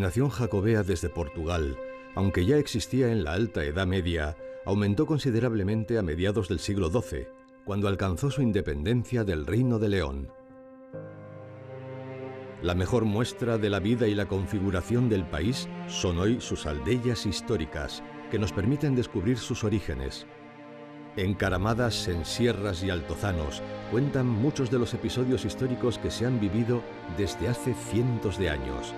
La nación jacobea desde Portugal, aunque ya existía en la Alta Edad Media, aumentó considerablemente a mediados del siglo XII, cuando alcanzó su independencia del Reino de León. La mejor muestra de la vida y la configuración del país son hoy sus aldeas históricas, que nos permiten descubrir sus orígenes. Encaramadas en sierras y altozanos, cuentan muchos de los episodios históricos que se han vivido desde hace cientos de años.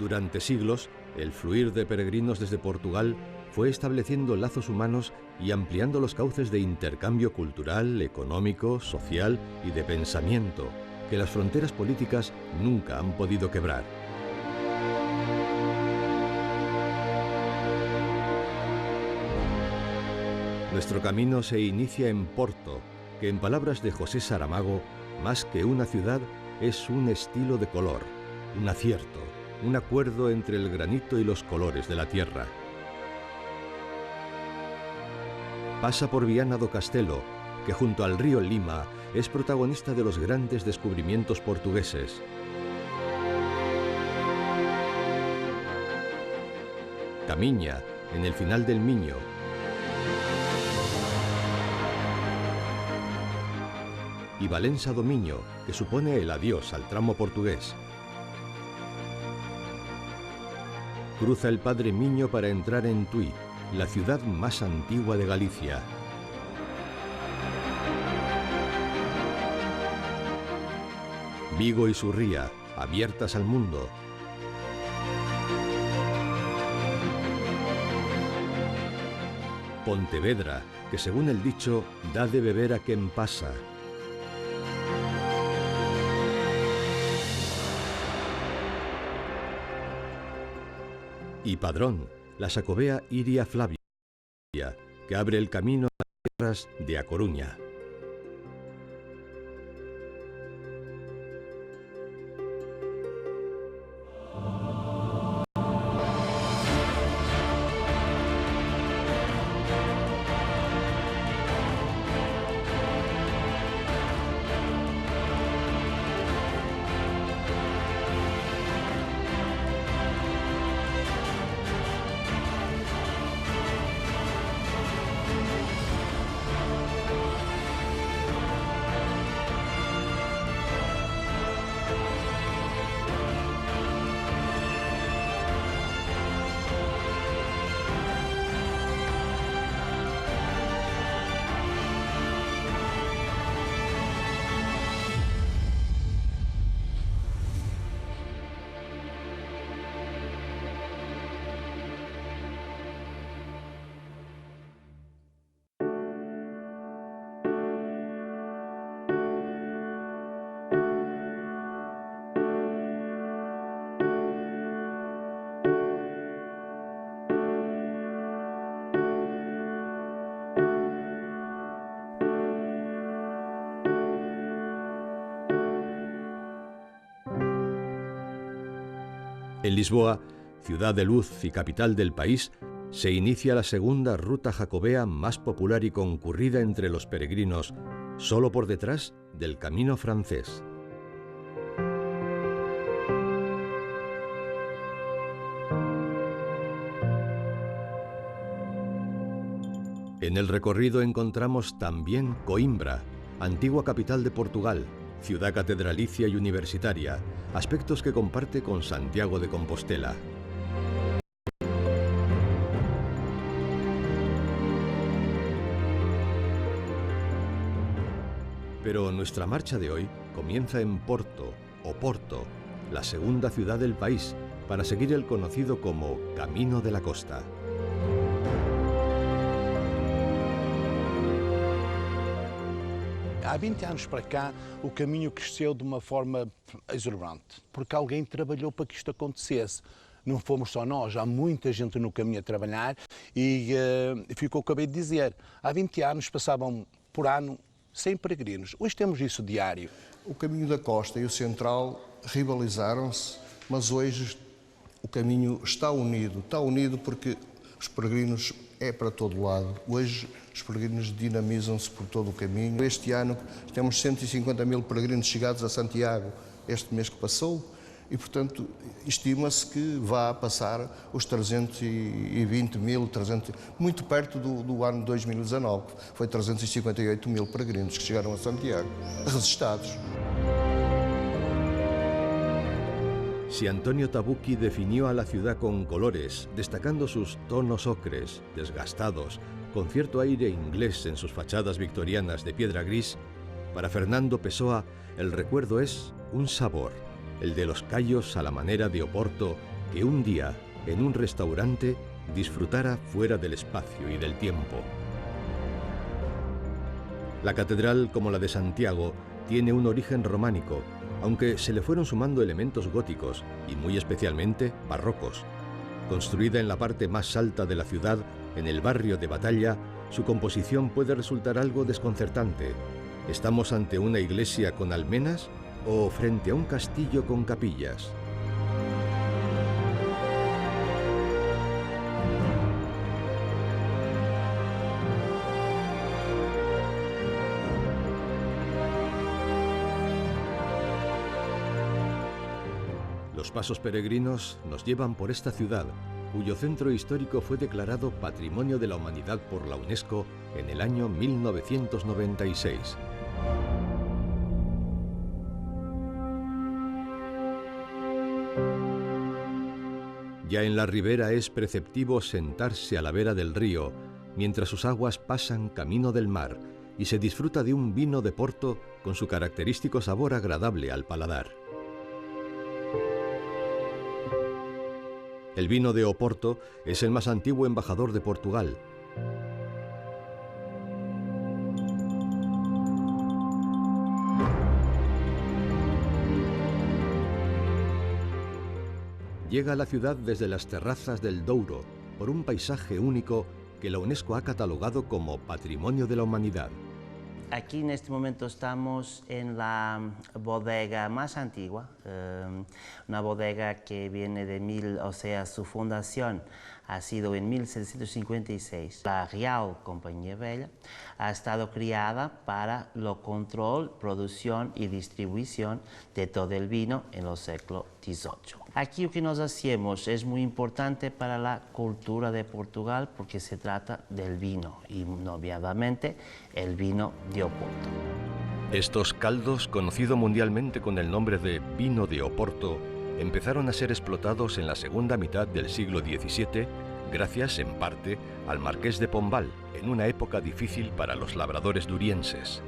Durante siglos, el fluir de peregrinos desde Portugal fue estableciendo lazos humanos y ampliando los cauces de intercambio cultural, económico, social y de pensamiento, que las fronteras políticas nunca han podido quebrar. Nuestro camino se inicia en Porto, que en palabras de José Saramago, más que una ciudad, es un estilo de color, un acierto, un acuerdo entre el granito y los colores de la tierra. Pasa por Viana do Castelo, que junto al río Lima es protagonista de los grandes descubrimientos portugueses. Camiña, en el final del Miño. Y Valença do Miño, que supone el adiós al tramo portugués. Cruza el Padre Miño para entrar en Tui, la ciudad más antigua de Galicia. Vigo y su ría, abiertas al mundo. Pontevedra, que según el dicho, da de beber a quien pasa. Y Padrón, la Xacobea Iria Flavia, que abre el camino a las tierras de A Coruña. En Lisboa, ciudad de luz y capital del país, se inicia la segunda ruta jacobea más popular y concurrida entre los peregrinos, solo por detrás del camino francés. En el recorrido encontramos también Coimbra, antigua capital de Portugal, ciudad catedralicia y universitaria, aspectos que comparte con Santiago de Compostela. Pero nuestra marcha de hoy comienza en Porto, Oporto, la segunda ciudad del país, para seguir el conocido como Camino de la Costa. Há 20 anos para cá, o caminho cresceu de uma forma exorbitante, porque alguém trabalhou para que isto acontecesse. Não fomos só nós, há muita gente no caminho a trabalhar e foi o que eu acabei de dizer. Há 20 anos passavam por ano 100 peregrinos. Hoje temos isso diário. O caminho da Costa e o Central rivalizaram-se, mas hoje o caminho está unido porque os peregrinos é para todo lado. Hoje os peregrinos dinamizam-se por todo o caminho. Este ano temos 150 mil peregrinos chegados a Santiago este mês que passou e, portanto, estima-se que vá passar os 320 mil, muito perto do ano 2019. Foi 358 mil peregrinos que chegaram a Santiago, registados. Si Antonio Tabucchi definió a la ciudad con colores, destacando sus tonos ocres, desgastados, con cierto aire inglés en sus fachadas victorianas de piedra gris, para Fernando Pessoa el recuerdo es un sabor, el de los callos a la manera de Oporto, que un día, en un restaurante, disfrutara fuera del espacio y del tiempo. La catedral, como la de Santiago, tiene un origen románico, aunque se le fueron sumando elementos góticos y muy especialmente barrocos. Construida en la parte más alta de la ciudad, en el barrio de Batalla, su composición puede resultar algo desconcertante. ¿Estamos ante una iglesia con almenas o frente a un castillo con capillas? Los pasos peregrinos nos llevan por esta ciudad, cuyo centro histórico fue declarado Patrimonio de la Humanidad por la UNESCO en el año 1996. Ya en la ribera es preceptivo sentarse a la vera del río, mientras sus aguas pasan camino del mar, y se disfruta de un vino de Porto con su característico sabor agradable al paladar. El vino de Oporto es el más antiguo embajador de Portugal. Llega a la ciudad desde las terrazas del Douro, por un paisaje único que la UNESCO ha catalogado como Patrimonio de la Humanidad. Aquí en este momento estamos en la bodega más antigua, una bodega que viene de su fundación ha sido en 1756. La Real Compañía Vella ha estado creada para el control, producción y distribución de todo el vino en el siglo XVIII. Aquí lo que nos hacemos es muy importante para la cultura de Portugal porque se trata del vino y obviamente el vino de Oporto. Estos caldos, conocido mundialmente con el nombre de vino de Oporto, empezaron a ser explotados en la segunda mitad del siglo XVII, gracias en parte al Marqués de Pombal, en una época difícil para los labradores durienses.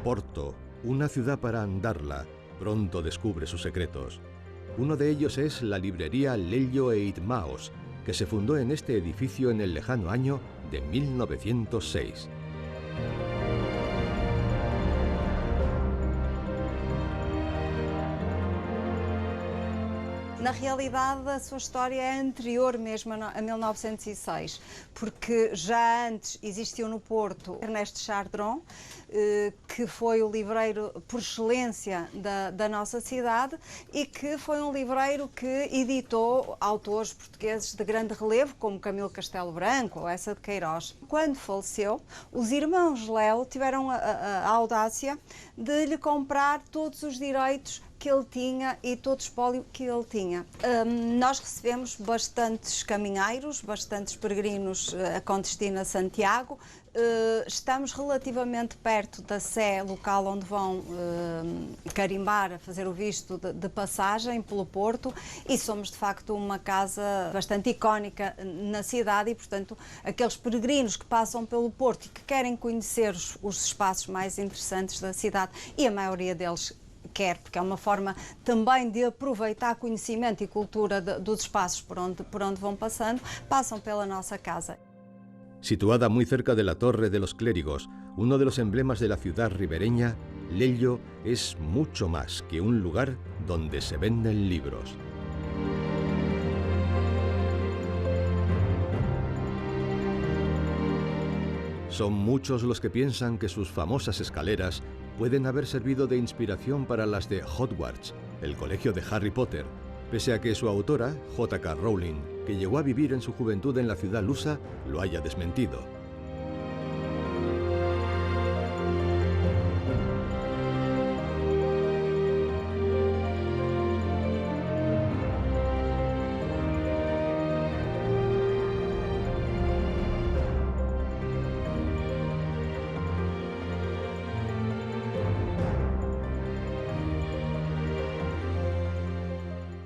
Porto, una ciudad para andarla, pronto descubre sus secretos. Uno de ellos es la librería Lelio e Itmaos, que se fundó en este edificio en el lejano año de 1906. Na realidade, a sua história é anterior mesmo a 1906, porque já antes existiu no Porto Ernesto Chardron, que foi o livreiro por excelência da nossa cidade e que foi um livreiro que editou autores portugueses de grande relevo, como Camilo Castelo Branco ou Essa de Queiroz. Quando faleceu, os irmãos Léo tiveram a audácia de lhe comprar todos os direitos que ele tinha e todo o espólio que ele tinha. Nós recebemos bastantes caminheiros, bastantes peregrinos com destino a Santiago. Estamos relativamente perto da sé local onde vão carimbar, fazer o visto de passagem pelo Porto, e somos de facto uma casa bastante icónica na cidade e, portanto, aqueles peregrinos que passam pelo Porto e que querem conhecer os espaços mais interessantes da cidade, e a maioria deles quer, porque é uma forma também de aproveitar conhecimento e cultura dos espaços por onde vão passando, passam pela nossa casa. Situada muy cerca de la Torre de los Clérigos, uno de los emblemas de la ciudad ribereña, Lello es mucho más que un lugar donde se venden libros. Son muchos los que piensan que sus famosas escaleras pueden haber servido de inspiración para las de Hogwarts, el colegio de Harry Potter, pese a que su autora, J.K. Rowling, que llegó a vivir en su juventud en la ciudad lusa, lo haya desmentido.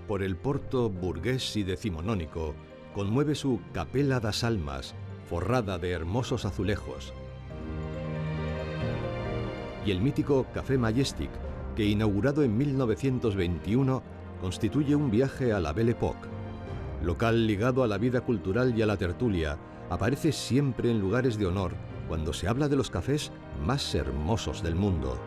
Por el Porto burgués y decimonónico, conmueve su Capela das Almas, forrada de hermosos azulejos, y el mítico Café Majestic, que inaugurado en 1921, constituye un viaje a la Belle Époque. Local ligado a la vida cultural y a la tertulia, aparece siempre en lugares de honor cuando se habla de los cafés más hermosos del mundo.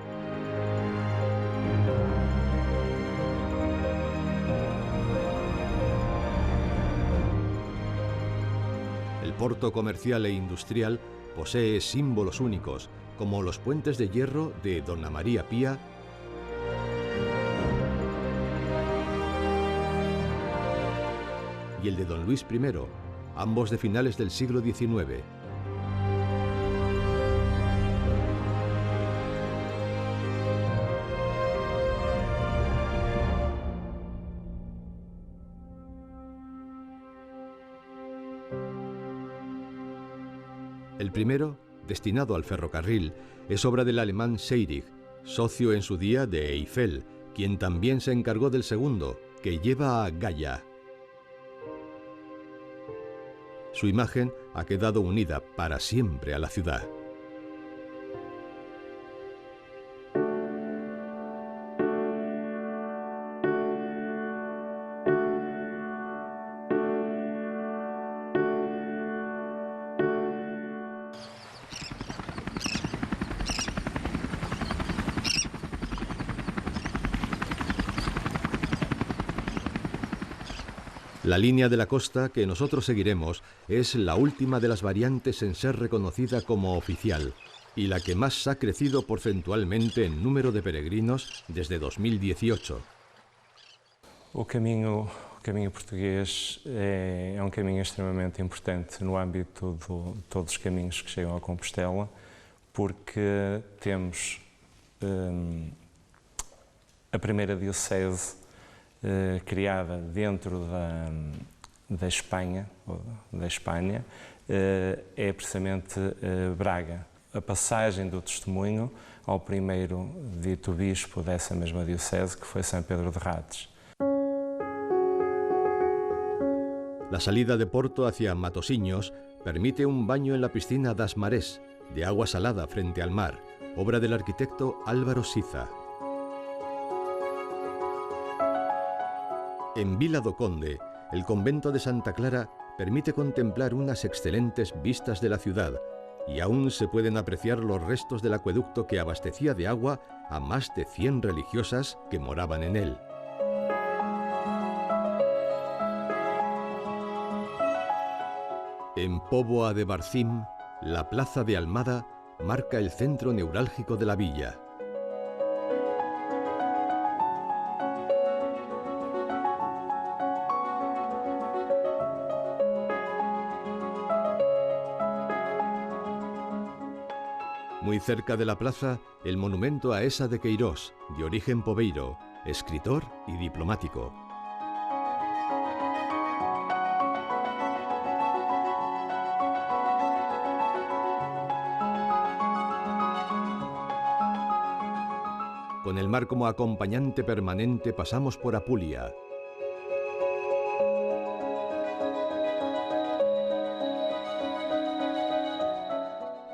El Porto comercial e industrial posee símbolos únicos, como los puentes de hierro de Dona María Pía y el de Don Luis I, ambos de finales del siglo XIX. El primero, destinado al ferrocarril, es obra del alemán Seyrig, socio en su día de Eiffel, quien también se encargó del segundo, que lleva a Gaya. Su imagen ha quedado unida para siempre a la ciudad. La línea de la costa que nosotros seguiremos es la última de las variantes en ser reconocida como oficial y la que más ha crecido porcentualmente en número de peregrinos desde 2018. O caminho português é um caminho extremamente importante no âmbito de todos os caminhos que chegam a Compostela, porque temos a primeira diocese criada dentro da Espanha, é precisamente Braga. A passagem do testemunho ao primeiro dito bispo dessa mesma diocese, que foi São Pedro de Rates. La salida de Porto hacia Matosinhos permite un baño en la piscina das Marés, de agua salada frente al mar, obra del arquitecto Álvaro Siza. En Vila do Conde, el convento de Santa Clara permite contemplar unas excelentes vistas de la ciudad y aún se pueden apreciar los restos del acueducto que abastecía de agua a más de 100 religiosas que moraban en él. En Póvoa de Barcim, la plaza de Almada marca el centro neurálgico de la villa. Muy cerca de la plaza, el monumento a Esa de Queirós, de origen pobeiro, escritor y diplomático. Con el mar como acompañante permanente pasamos por Apulia.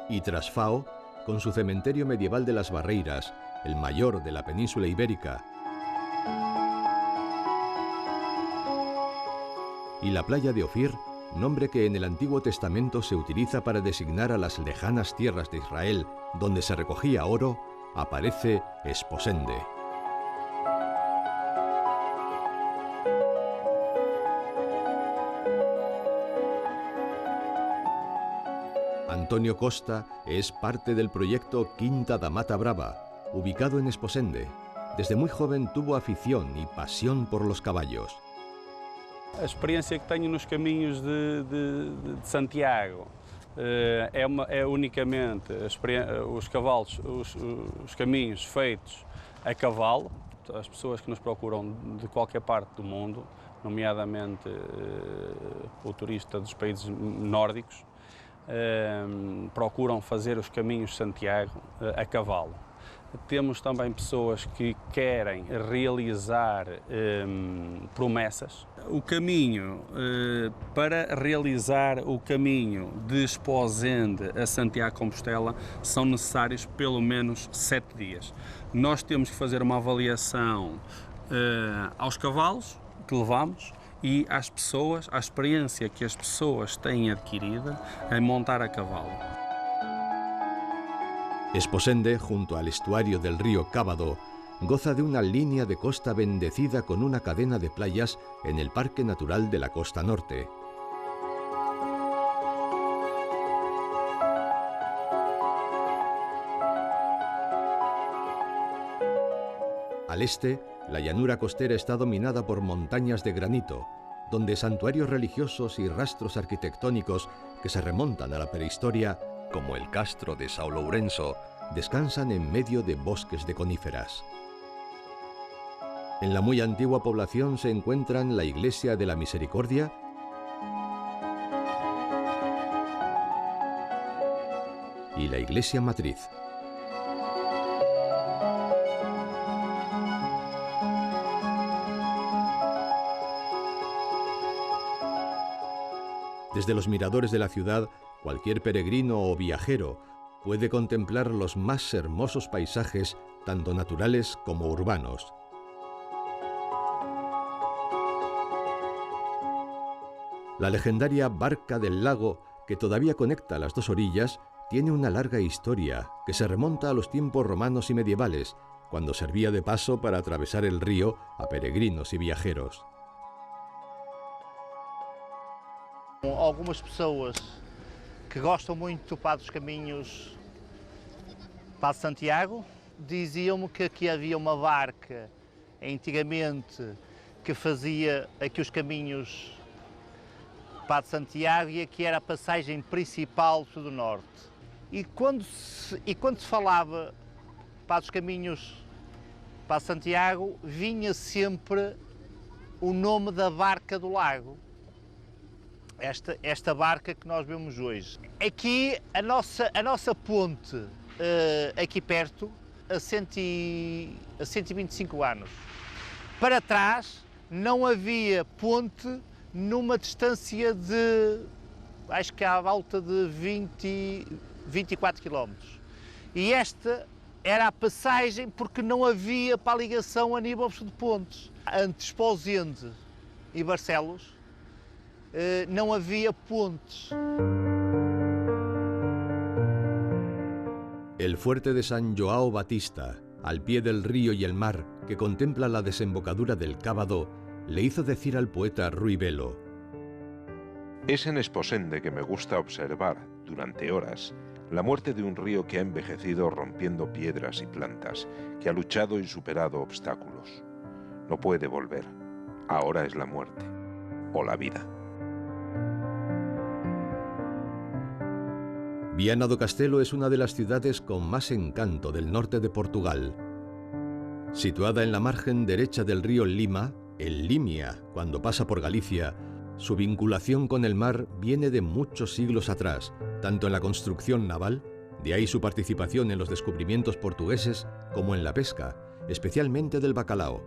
Y tras Fao, con su cementerio medieval de las Barreiras, el mayor de la península ibérica, y la playa de Ofir, nombre que en el Antiguo Testamento se utiliza para designar a las lejanas tierras de Israel, donde se recogía oro, aparece Esposende. Antonio Costa es parte del proyecto Quinta da Mata Brava, ubicado en Esposende. Desde muy joven tuvo afición y pasión por los caballos. A experiência que tenho nos caminhos de Santiago é unicamente os cavalos, os caminhos feitos a cavalo. As pessoas que nos procuram de qualquer parte do mundo, nomeadamente o turista dos países nórdicos, procuram fazer os caminhos de Santiago a cavalo. Temos também pessoas que querem realizar promessas. O caminho, para realizar o caminho de Esposende a Santiago de Compostela, são necessários pelo menos 7 dias. Nós temos que fazer uma avaliação aos cavalos que levamos e às pessoas, à experiência que as pessoas têm adquirida em montar a cavalo. Esposende, junto al estuario del río Cábado, goza de una línea de costa bendecida con una cadena de playas en el Parque Natural de la Costa Norte. Al este, la llanura costera está dominada por montañas de granito, donde santuarios religiosos y rastros arquitectónicos que se remontan a la prehistoria, como el castro de São Lourenço, descansan en medio de bosques de coníferas. En la muy antigua población se encuentran la Iglesia de la Misericordia y la Iglesia Matriz. Desde los miradores de la ciudad, cualquier peregrino o viajero puede contemplar los más hermosos paisajes, tanto naturales como urbanos. La legendaria Barca del Lago, que todavía conecta las dos orillas, tiene una larga historia que se remonta a los tiempos romanos y medievales, cuando servía de paso para atravesar el río a peregrinos y viajeros. Algumas pessoas que gostam muito de topar dos caminhos para Santiago diziam-me que aqui havia uma barca antigamente que fazia aqui os caminhos para Santiago e aqui era a passagem principal do norte. E quando se falava para os caminhos para Santiago, vinha sempre o nome da Barca do Lago. Esta barca que nós vemos hoje. Aqui a nossa ponte, aqui perto, a 125 anos. Para trás não havia ponte numa distância de, acho que à volta de 24 km. E esta era a passagem porque não havia para a ligação a nível de pontes. Entre Esposende e Barcelos, no había puentes. El fuerte de San João Batista, al pie del río y el mar, que contempla la desembocadura del Cábado, le hizo decir al poeta Rui Belo: Es en Esposende que me gusta observar, durante horas, la muerte de un río que ha envejecido rompiendo piedras y plantas, que ha luchado y superado obstáculos. No puede volver. Ahora es la muerte o la vida. Viana do Castelo es una de las ciudades con más encanto del norte de Portugal. Situada en la margen derecha del río Lima, el Limia, cuando pasa por Galicia, su vinculación con el mar viene de muchos siglos atrás, tanto en la construcción naval, de ahí su participación en los descubrimientos portugueses, como en la pesca, especialmente del bacalao.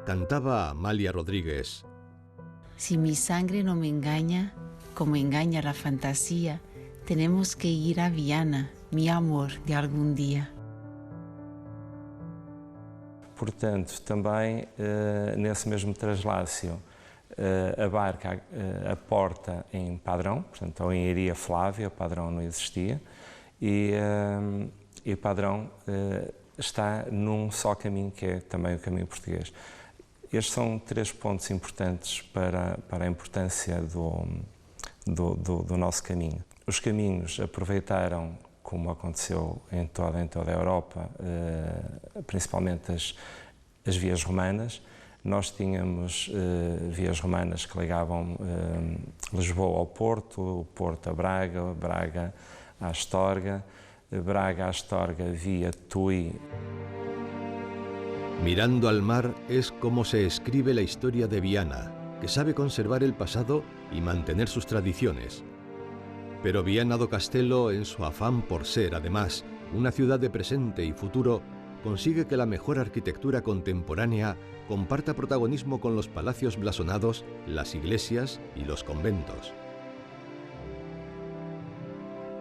Cantaba Amalia Rodríguez. Si mi sangre no me engaña, como engaña la fantasía, tenemos que ir a Viana, mi amor de algum dia. Portanto, também nesse mesmo traslácio, a barca aporta em Padrão, portanto, ou em Iria Flávia, Padrão não existia, e Padrão está num só caminho, que é também o caminho português. Estes são 3 pontos importantes para a importância do nosso caminho. Os caminhos aproveitaram, como aconteceu em toda a Europa, principalmente as vias romanas. Nós tínhamos vias romanas que ligavam Lisboa ao Porto, o Porto a Braga, Braga a Astorga, Braga a Astorga vía Tui. Mirando al mar es como se escribe la historia de Viana, que sabe conservar el pasado y mantener sus tradiciones. Pero Viana do Castelo, en su afán por ser, además, una ciudad de presente y futuro, consigue que la mejor arquitectura contemporánea comparta protagonismo con los palacios blasonados, las iglesias y los conventos.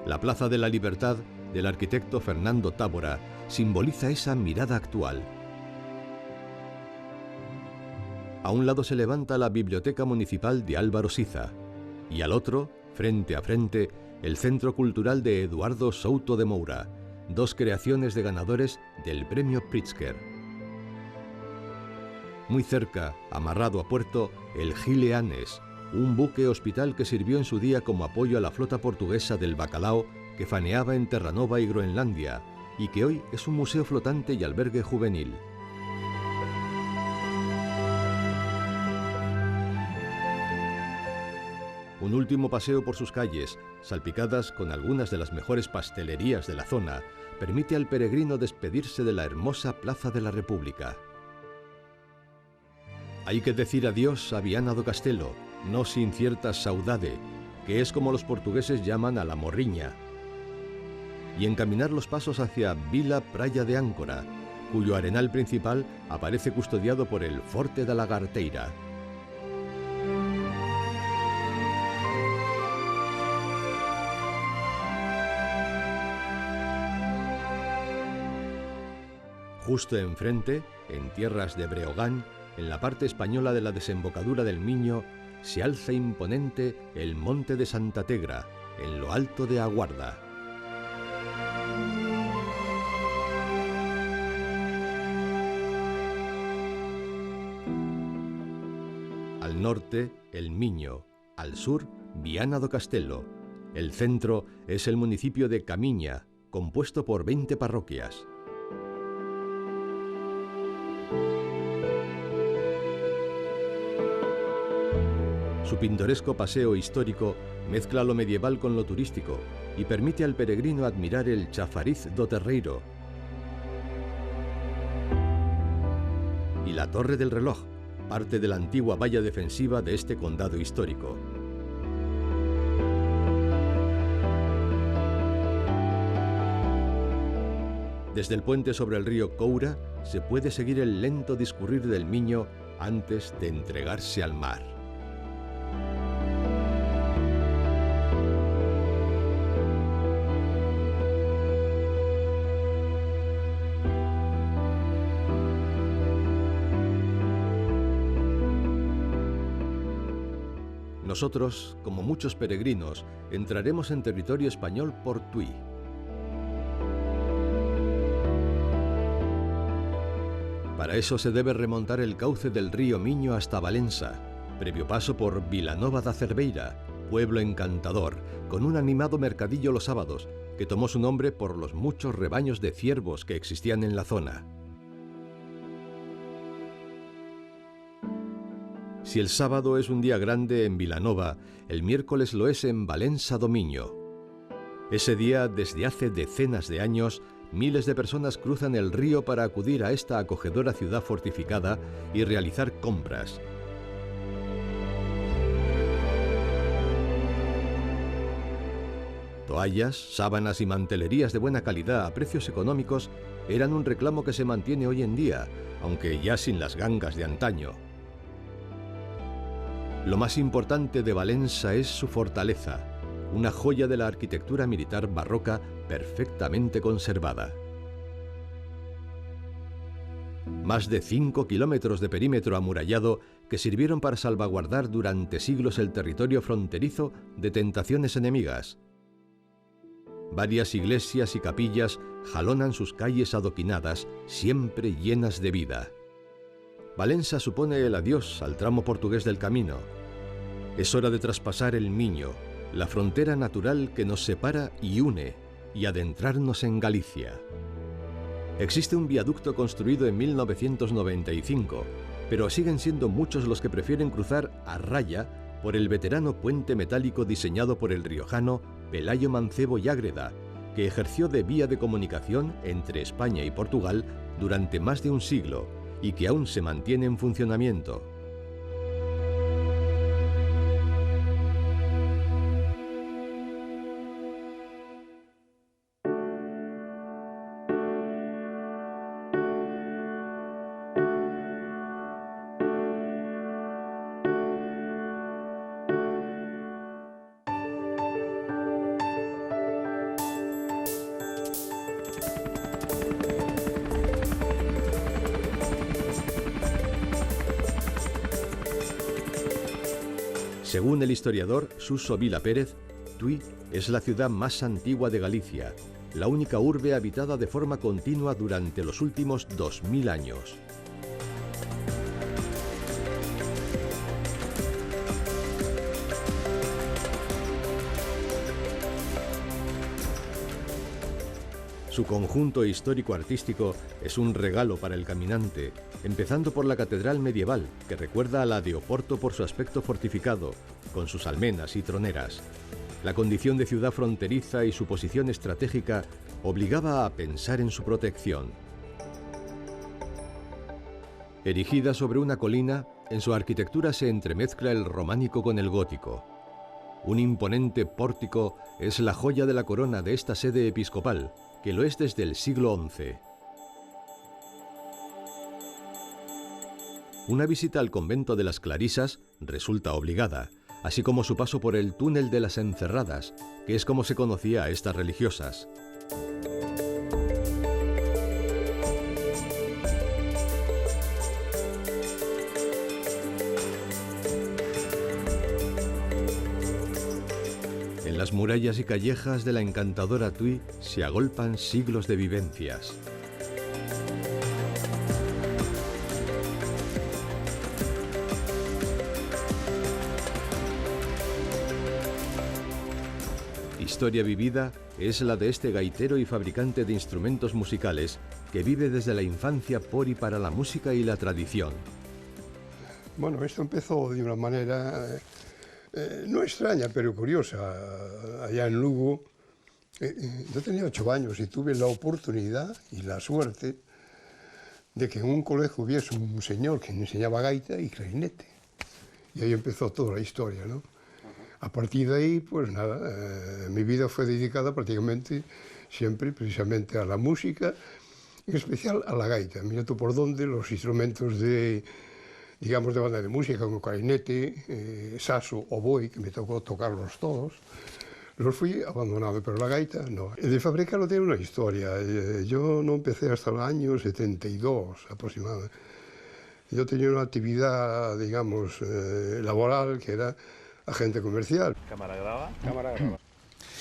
La Plaza de la Libertad, del arquitecto Fernando Tábora, simboliza esa mirada actual. A un lado se levanta la Biblioteca Municipal de Álvaro Siza, y al otro, frente a frente, el Centro Cultural de Eduardo Souto de Moura, 2 creaciones de ganadores del Premio Pritzker. Muy cerca, amarrado a puerto, el Gile Anes, un buque hospital que sirvió en su día como apoyo a la flota portuguesa del bacalao que faneaba en Terranova y Groenlandia, y que hoy es un museo flotante y albergue juvenil. Un último paseo por sus calles, salpicadas con algunas de las mejores pastelerías de la zona, permite al peregrino despedirse de la hermosa Plaza de la República. Hay que decir adiós a Viana do Castelo, no sin cierta saudade, que es como los portugueses llaman a la morriña, y encaminar los pasos hacia Vila Praia de Áncora, cuyo arenal principal aparece custodiado por el Forte da Lagarteira. Justo enfrente, en tierras de Breogán, en la parte española de la desembocadura del Miño, se alza imponente el Monte de Santa Tegra, en lo alto de Aguarda. Al norte, el Miño, al sur, Viana do Castelo. El centro es el municipio de Camiña, compuesto por 20 parroquias. Su pintoresco paseo histórico mezcla lo medieval con lo turístico y permite al peregrino admirar el Chafariz do Terreiro y la Torre del Reloj, parte de la antigua valla defensiva de este condado histórico. Desde el puente sobre el río Coura se puede seguir el lento discurrir del Miño antes de entregarse al mar. Nosotros, como muchos peregrinos, entraremos en territorio español por Tui. Para eso se debe remontar el cauce del río Miño hasta Valença, previo paso por Vilanova da Cerveira, pueblo encantador, con un animado mercadillo los sábados, que tomó su nombre por los muchos rebaños de ciervos que existían en la zona. Si el sábado es un día grande en Vilanova, el miércoles lo es en Valença do Miño. Ese día, desde hace decenas de años, miles de personas cruzan el río para acudir a esta acogedora ciudad fortificada y realizar compras. Toallas, sábanas y mantelerías de buena calidad a precios económicos eran un reclamo que se mantiene hoy en día, aunque ya sin las gangas de antaño. Lo más importante de Valença es su fortaleza, una joya de la arquitectura militar barroca perfectamente conservada. Más de 5 kilómetros de perímetro amurallado que sirvieron para salvaguardar durante siglos el territorio fronterizo de tentaciones enemigas. Varias iglesias y capillas jalonan sus calles adoquinadas, siempre llenas de vida. Valença supone el adiós al tramo portugués del camino. Es hora de traspasar el Miño, la frontera natural que nos separa y une, y adentrarnos en Galicia. Existe un viaducto construido en 1995, pero siguen siendo muchos los que prefieren cruzar a raya por el veterano puente metálico diseñado por el riojano Pelayo Mancebo y Ágreda, que ejerció de vía de comunicación entre España y Portugal durante más de un siglo y que aún se mantiene en funcionamiento. Según el historiador Suso Vila Pérez, Tui es la ciudad más antigua de Galicia, la única urbe habitada de forma continua durante los últimos 2000 años. Su conjunto histórico-artístico es un regalo para el caminante, empezando por la catedral medieval, que recuerda a la de Oporto por su aspecto fortificado, con sus almenas y troneras. La condición de ciudad fronteriza y su posición estratégica obligaba a pensar en su protección. Erigida sobre una colina, en su arquitectura se entremezcla el románico con el gótico. Un imponente pórtico es la joya de la corona de esta sede episcopal, que lo es desde el siglo XI. Una visita al convento de las Clarisas resulta obligada, así como su paso por el túnel de las Encerradas, que es como se conocía a estas religiosas. En las murallas y callejas de la encantadora Tui se agolpan siglos de vivencias. Historia vivida es la de este gaitero y fabricante de instrumentos musicales que vive desde la infancia por y para la música y la tradición. Bueno, esto empezó de una manera no extraña, pero curiosa. Allá en Lugo, yo tenía 8 años y tuve la oportunidad y la suerte de que en un colegio hubiese un señor que me enseñaba gaita y clarinete. Y ahí empezó toda la historia, ¿no? A partir de ahí, pues nada, mi vida fue dedicada prácticamente siempre precisamente a la música, en especial a la gaita. Mira tú por dónde los instrumentos de, digamos, de banda de música, como clarinete, saxo, oboe, que me tocó tocarlos todos, los fui abandonando, pero la gaita no. De fabricarlo tiene una historia. Yo no empecé hasta el año 72 aproximadamente. Yo tenía una actividad, digamos, laboral que era agente comercial. Cámara graba. Cámara graba.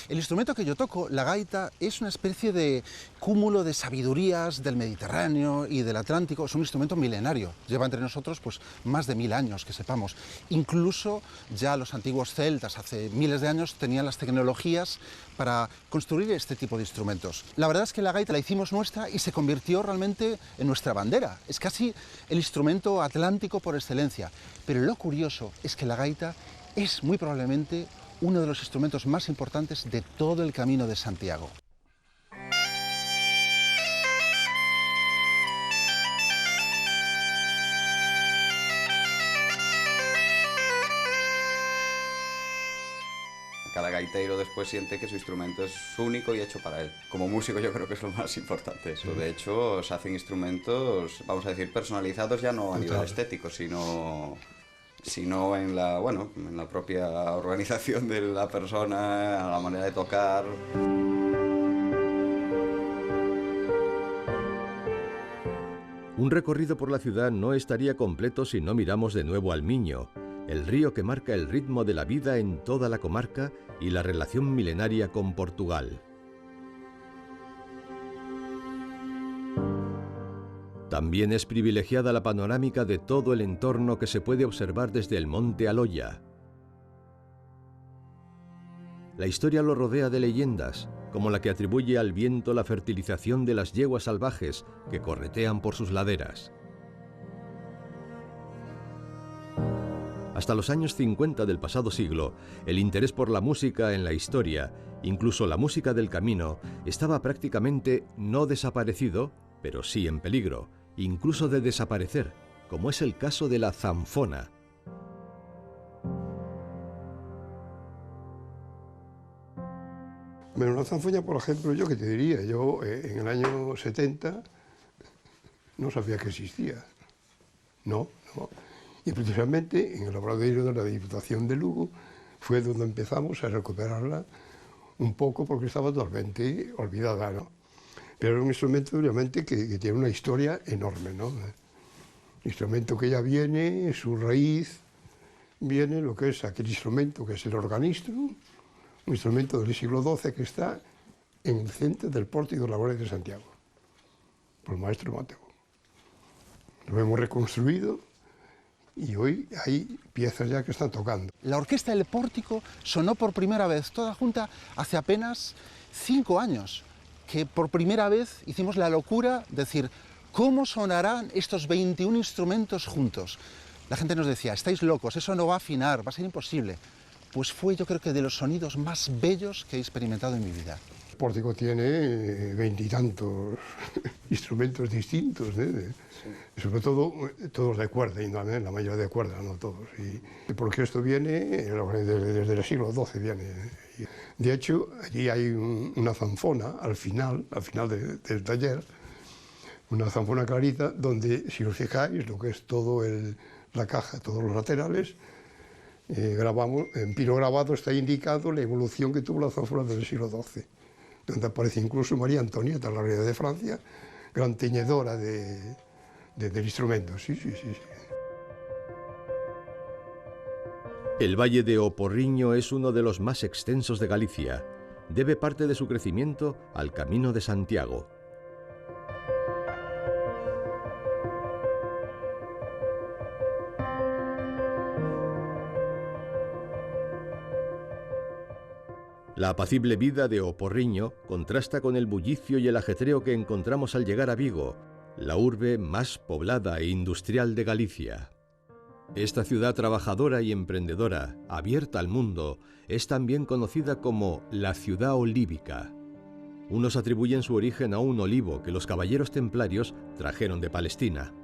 El instrumento que yo toco, la gaita, es una especie de cúmulo de sabidurías del Mediterráneo y del Atlántico. Es un instrumento milenario. Lleva entre nosotros pues, más de 1000 años, que sepamos. Incluso ya los antiguos celtas, hace miles de años, tenían las tecnologías para construir este tipo de instrumentos. La verdad es que la gaita la hicimos nuestra y se convirtió realmente en nuestra bandera. Es casi el instrumento atlántico por excelencia. Pero lo curioso es que la gaita es muy probablemente uno de los instrumentos más importantes de todo el Camino de Santiago. Cada gaitero después siente que su instrumento es único y hecho para él. Como músico yo creo que es lo más importante eso. De hecho, se hacen instrumentos, vamos a decir, personalizados ya no a nivel estético, sino en la propia organización de la persona, a la manera de tocar. Un recorrido por la ciudad no estaría completo si no miramos de nuevo al Miño, el río que marca el ritmo de la vida en toda la comarca y la relación milenaria con Portugal. También es privilegiada la panorámica de todo el entorno que se puede observar desde el monte Aloia. La historia lo rodea de leyendas, como la que atribuye al viento la fertilización de las yeguas salvajes que corretean por sus laderas. Hasta los años 50 del pasado siglo, el interés por la música en la historia, incluso la música del camino, estaba prácticamente no desaparecido, pero sí en peligro, incluso de desaparecer, como es el caso de la zanfona. Bueno, la zanfona, por ejemplo, yo qué te diría, yo en el año 70 no sabía que existía. No. Y precisamente en el laboratorio de la Diputación de Lugo fue donde empezamos a recuperarla un poco porque estaba totalmente olvidada, ¿no? Pero era un instrumento obviamente que tiene una historia enorme, ¿no? Un instrumento que ya viene, su raíz, viene lo que es aquel instrumento que es el organistro, un instrumento del siglo XII que está en el centro del pórtico de la Guardia de Santiago, por el maestro Mateo. Lo hemos reconstruido y hoy hay piezas ya que están tocando. La orquesta del Pórtico sonó por primera vez toda junta hace apenas 5 años, que por primera vez hicimos la locura de decir, ¿cómo sonarán estos 21 instrumentos juntos? La gente nos decía, estáis locos, eso no va a afinar, va a ser imposible. Pues fue, yo creo que de los sonidos más bellos que he experimentado en mi vida. El Pórtico tiene 20 y tantos instrumentos distintos, sobre todo todos de cuerda, y la mayoría de cuerda, no todos. Y porque esto viene desde el siglo XII, viene. De hecho, allí hay una zanfona al final del taller, una zanfona clarita, donde, si os fijáis, lo que es la caja, todos los laterales, grabamos, en pino grabado está indicado la evolución que tuvo la zanfona del siglo XII, donde aparece incluso María Antonieta, la reina de Francia, gran teñedora del instrumento. Sí. El valle de O Porriño es uno de los más extensos de Galicia. Debe parte de su crecimiento al Camino de Santiago. La apacible vida de O Porriño contrasta con el bullicio y el ajetreo que encontramos al llegar a Vigo, la urbe más poblada e industrial de Galicia. Esta ciudad trabajadora y emprendedora, abierta al mundo, es también conocida como la ciudad olívica. Unos atribuyen su origen a un olivo que los caballeros templarios trajeron de Palestina.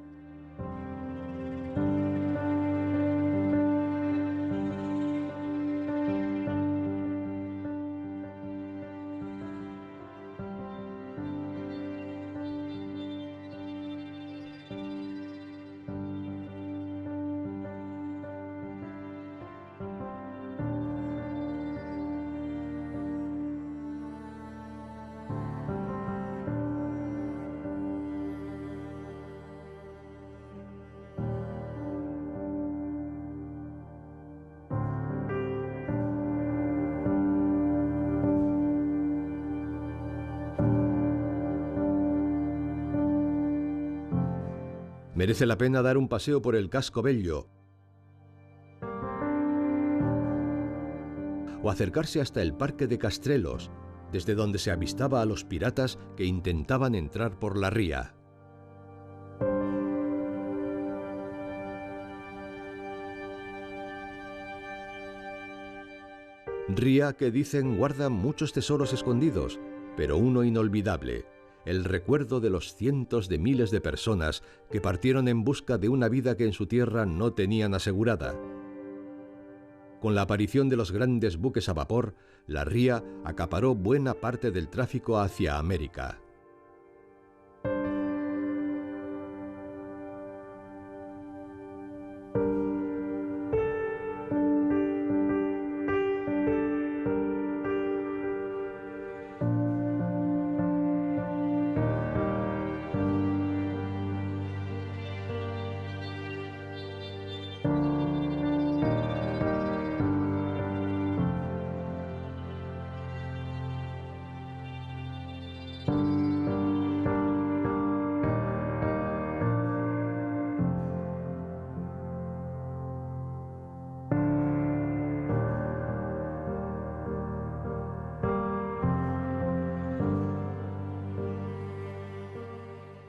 Merece la pena dar un paseo por el Casco Bello o acercarse hasta el Parque de Castrelos, desde donde se avistaba a los piratas que intentaban entrar por la ría. Ría que dicen guarda muchos tesoros escondidos, pero uno inolvidable, el recuerdo de los cientos de miles de personas que partieron en busca de una vida que en su tierra no tenían asegurada. Con la aparición de los grandes buques a vapor, la ría acaparó buena parte del tráfico hacia América.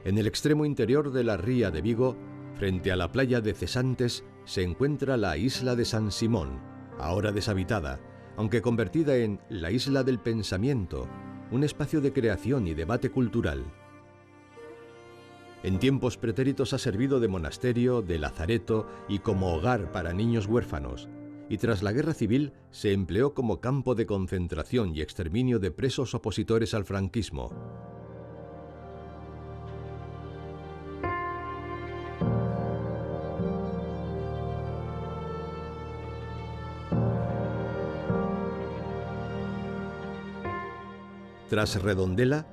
En el extremo interior de la ría de Vigo, frente a la playa de Cesantes, se encuentra la isla de San Simón, ahora deshabitada, aunque convertida en la Isla del Pensamiento, un espacio de creación y debate cultural. En tiempos pretéritos ha servido de monasterio, de lazareto y como hogar para niños huérfanos, y tras la Guerra Civil se empleó como campo de concentración y exterminio de presos opositores al franquismo. Tras Redondela,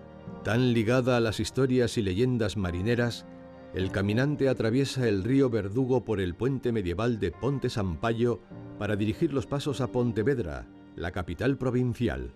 tan ligada a las historias y leyendas marineras, el caminante atraviesa el río Verdugo por el puente medieval de Ponte Sampaio para dirigir los pasos a Pontevedra, la capital provincial.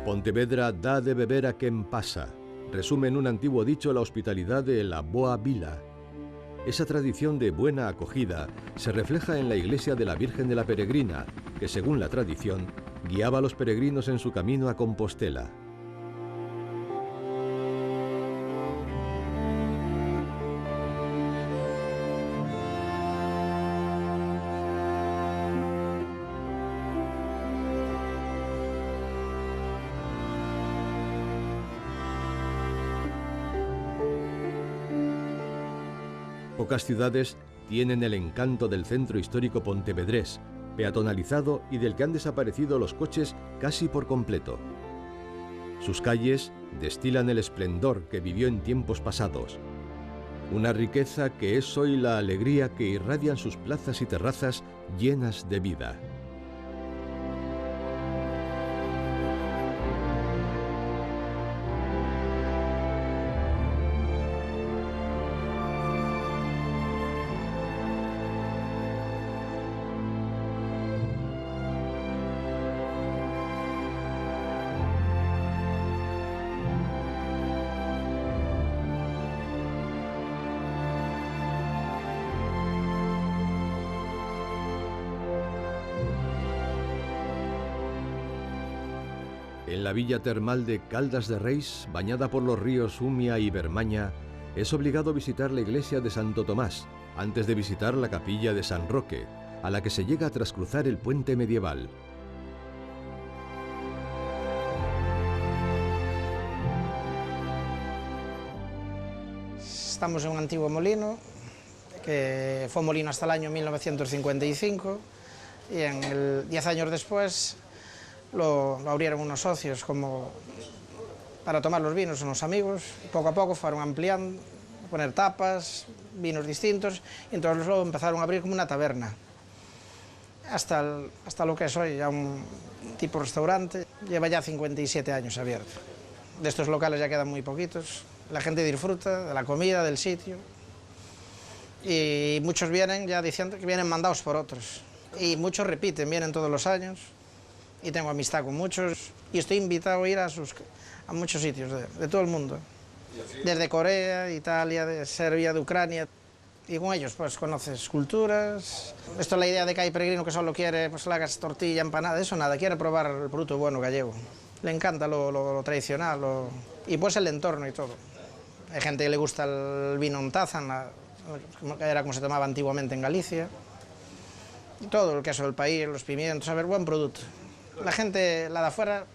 Pontevedra da de beber a quen pasa. Resume en un antiguo dicho la hospitalidad de la Boa Vila. Esa tradición de buena acogida se refleja en la iglesia de la Virgen de la Peregrina, que según la tradición, guiaba a los peregrinos en su camino a Compostela. Pocas ciudades tienen el encanto del centro histórico pontevedrés, peatonalizado y del que han desaparecido los coches casi por completo. Sus calles destilan el esplendor que vivió en tiempos pasados, una riqueza que es hoy la alegría que irradian sus plazas y terrazas llenas de vida. En la villa termal de Caldas de Reis, bañada por los ríos Umia y Bermaña, es obligado visitar la iglesia de Santo Tomás, antes de visitar la capilla de San Roque, a la que se llega tras cruzar el puente medieval. Estamos en un antiguo molino, que fue molino hasta el año 1955 y 10 años después lo abrieron unos socios como para tomar los vinos, unos amigos. Poco a poco fueron ampliando, poner tapas, vinos distintos, y entonces luego empezaron a abrir como una taberna. Hasta lo que es hoy, ya un tipo restaurante, lleva ya 57 años abierto. De estos locales ya quedan muy poquitos, la gente disfruta de la comida, del sitio, y muchos vienen ya diciendo que vienen mandados por otros, y muchos repiten, vienen todos los años, y tengo amistad con muchos, y estoy invitado a ir a muchos sitios de todo el mundo, desde Corea, Italia, de Serbia, de Ucrania. Y con ellos pues conoces culturas. Esto es la idea de que hay peregrino que solo quiere pues lagas, tortilla, empanada, eso nada, quiere probar el producto bueno gallego. Le encanta lo tradicional y pues el entorno y todo. Hay gente que le gusta el vino en taza, era como se tomaba antiguamente en Galicia. Y todo, el queso del país, los pimientos, a ver, buen producto. La gente, la de afuera,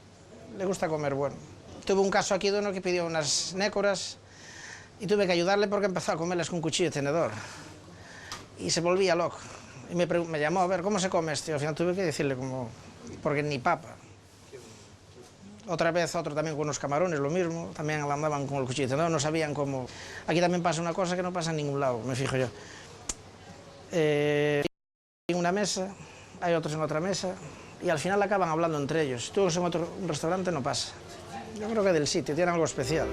le gusta comer bueno. Tuve un caso aquí de uno que pidió unas nécoras y tuve que ayudarle porque empezó a comerlas con cuchillo y tenedor. Y se volvía loco. Y me llamó a ver cómo se come esto. Y al final tuve que decirle como, porque ni papa. Otra vez otro también con unos camarones, lo mismo. También andaban con el cuchillo y tenedor, no sabían cómo. Aquí también pasa una cosa que no pasa en ningún lado, me fijo yo. En una mesa, hay otros en otra mesa, y al final acaban hablando entre ellos. Si tú en un restaurante no pasa. Yo creo que del sitio tiene algo especial.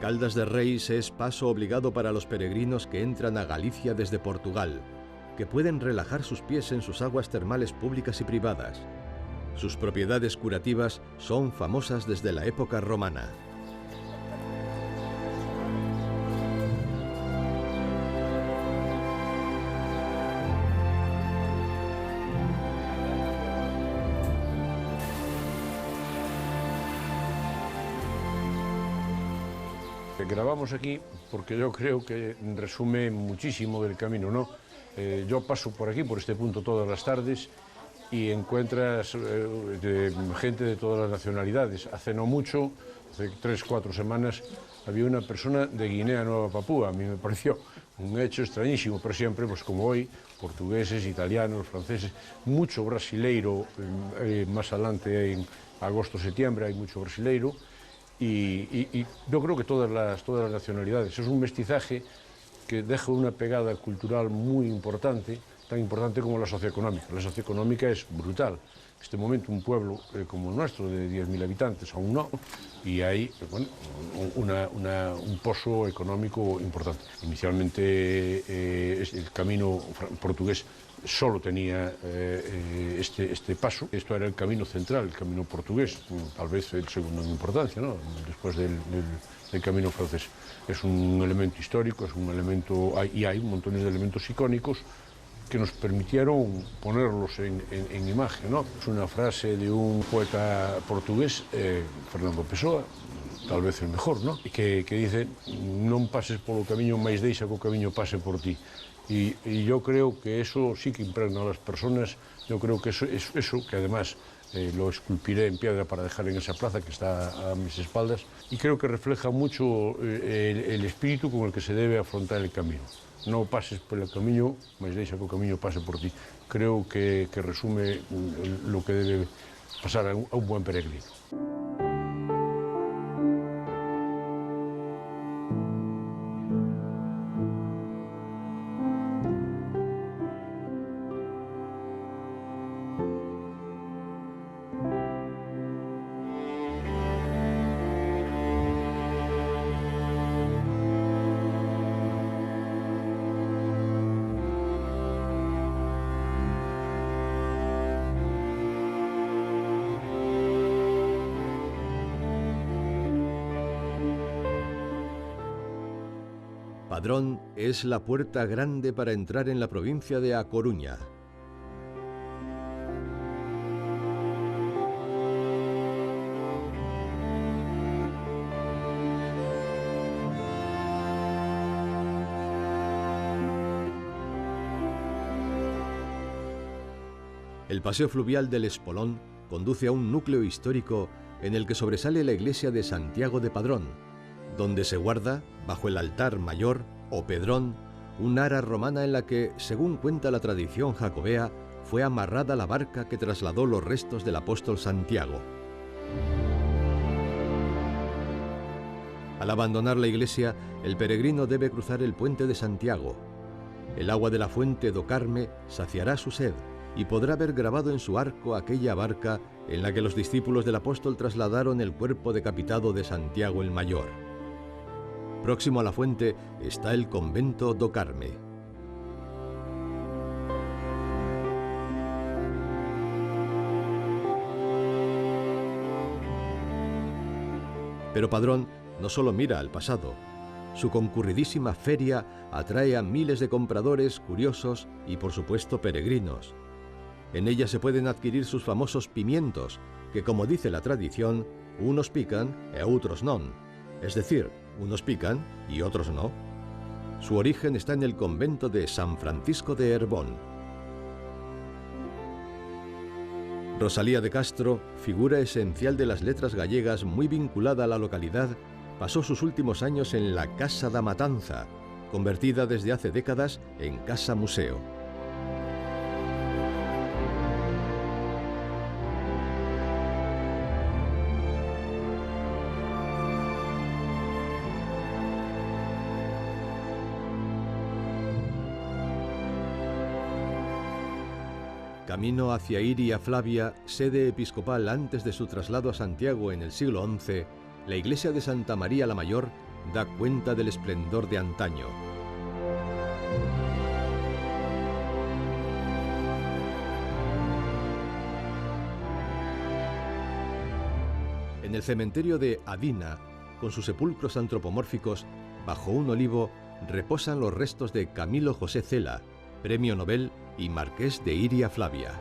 Caldas de Reis es paso obligado para los peregrinos que entran a Galicia desde Portugal, que pueden relajar sus pies en sus aguas termales públicas y privadas. Sus propiedades curativas son famosas desde la época romana. Grabamos aquí porque yo creo que resume muchísimo del camino, ¿no? Yo paso por aquí, por este punto, todas las tardes y encuentras gente de todas las nacionalidades. Hace no mucho, hace 3 o 4 semanas, había una persona de Guinea Nueva Papúa. A mí me pareció un hecho extrañísimo, pero siempre, pues como hoy, portugueses, italianos, franceses, mucho brasileiro, más adelante en agosto, septiembre hay mucho brasileiro. Y yo creo que todas las nacionalidades. Es un mestizaje que deja una pegada cultural muy importante, tan importante como la socioeconómica. La socioeconómica es brutal. En este momento un pueblo como el nuestro, de 10.000 habitantes, aún no, y hay bueno, un pozo económico importante. Inicialmente el camino portugués solo tenía este paso. Esto era el camino central, el camino portugués, tal vez el segundo en importancia, ¿no? Después del camino francés. Es un elemento histórico, es un elemento, y hay un montón de elementos icónicos que nos permitieron ponerlos en imagen, ¿no? Es una frase de un poeta portugués, Fernando Pessoa, tal vez el mejor, ¿no? Que dice, non pases polo camiño, mais deixa que o camiño pase por ti. Y yo creo que eso sí que impregna a las personas. Yo creo que eso que además lo esculpiré en piedra para dejar en esa plaza que está a mis espaldas, y creo que refleja mucho el espíritu con el que se debe afrontar el camino. No pases por el camiño, mas deixa que o camiño pase por ti. Creo que resume lo que debe pasar a un buen peregrino. Padrón es la puerta grande para entrar en la provincia de A Coruña. El paseo fluvial del Espolón conduce a un núcleo histórico en el que sobresale la iglesia de Santiago de Padrón, donde se guarda, bajo el altar mayor, o pedrón, un ara romana en la que, según cuenta la tradición jacobea, fue amarrada la barca que trasladó los restos del apóstol Santiago. Al abandonar la iglesia, el peregrino debe cruzar el puente de Santiago. El agua de la fuente do Carme saciará su sed y podrá ver grabado en su arco aquella barca en la que los discípulos del apóstol trasladaron el cuerpo decapitado de Santiago el Mayor. Próximo a la fuente está el convento do Carme. Pero Padrón no solo mira al pasado. Su concurridísima feria atrae a miles de compradores, curiosos y, por supuesto, peregrinos. En ella se pueden adquirir sus famosos pimientos, que, como dice la tradición, unos pican e outros non. Es decir, unos pican y otros no. Su origen está en el convento de San Francisco de Herbón. Rosalía de Castro, figura esencial de las letras gallegas muy vinculada a la localidad, pasó sus últimos años en la Casa da Matanza, convertida desde hace décadas en casa museo. Camino hacia Iria Flavia, sede episcopal antes de su traslado a Santiago en el siglo XI, la iglesia de Santa María la Mayor da cuenta del esplendor de antaño. En el cementerio de Adina, con sus sepulcros antropomórficos, bajo un olivo, reposan los restos de Camilo José Cela, Premio Nobel y Marqués de Iria Flavia.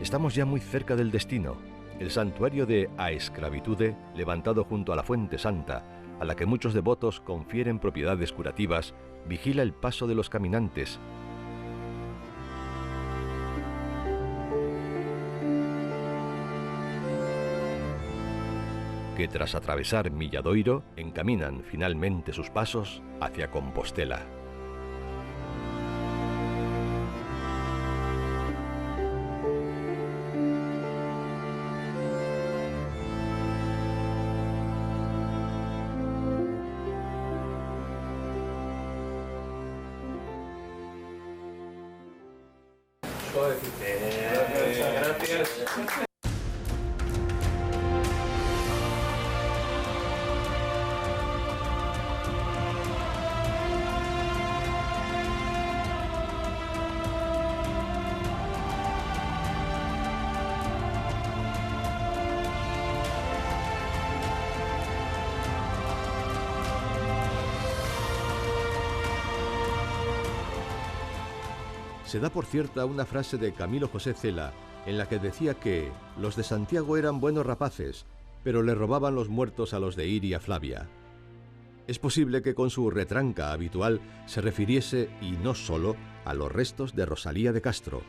Estamos ya muy cerca del destino, el santuario de A Escravitude, levantado junto a la Fuente Santa, a la que muchos devotos confieren propiedades curativas, vigila el paso de los caminantes. Que tras atravesar Milladoiro, encaminan finalmente sus pasos hacia Compostela. Gracias. Se da por cierta una frase de Camilo José Cela, en la que decía que los de Santiago eran buenos rapaces, pero le robaban los muertos a los de Iria Flavia. Es posible que con su retranca habitual se refiriese, y no solo, a los restos de Rosalía de Castro.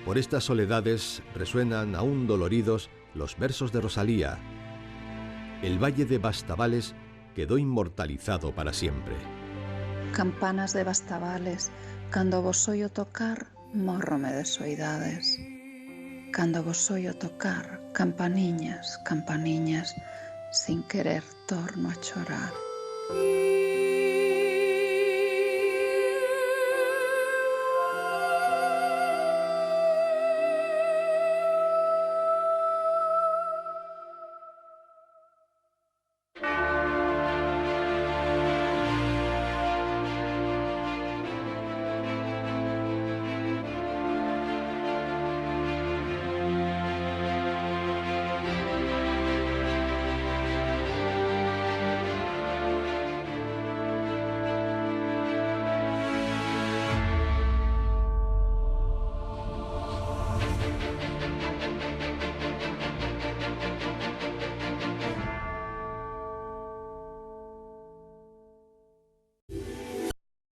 Por estas soledades resuenan aún doloridos los versos de Rosalía. El valle de Bastavales quedó inmortalizado para siempre. Campanas de Bastavales, cando vos oio tocar, mórrome de soidades. Cando vos oio tocar, campaniñas, campaniñas, sin querer torno a chorar.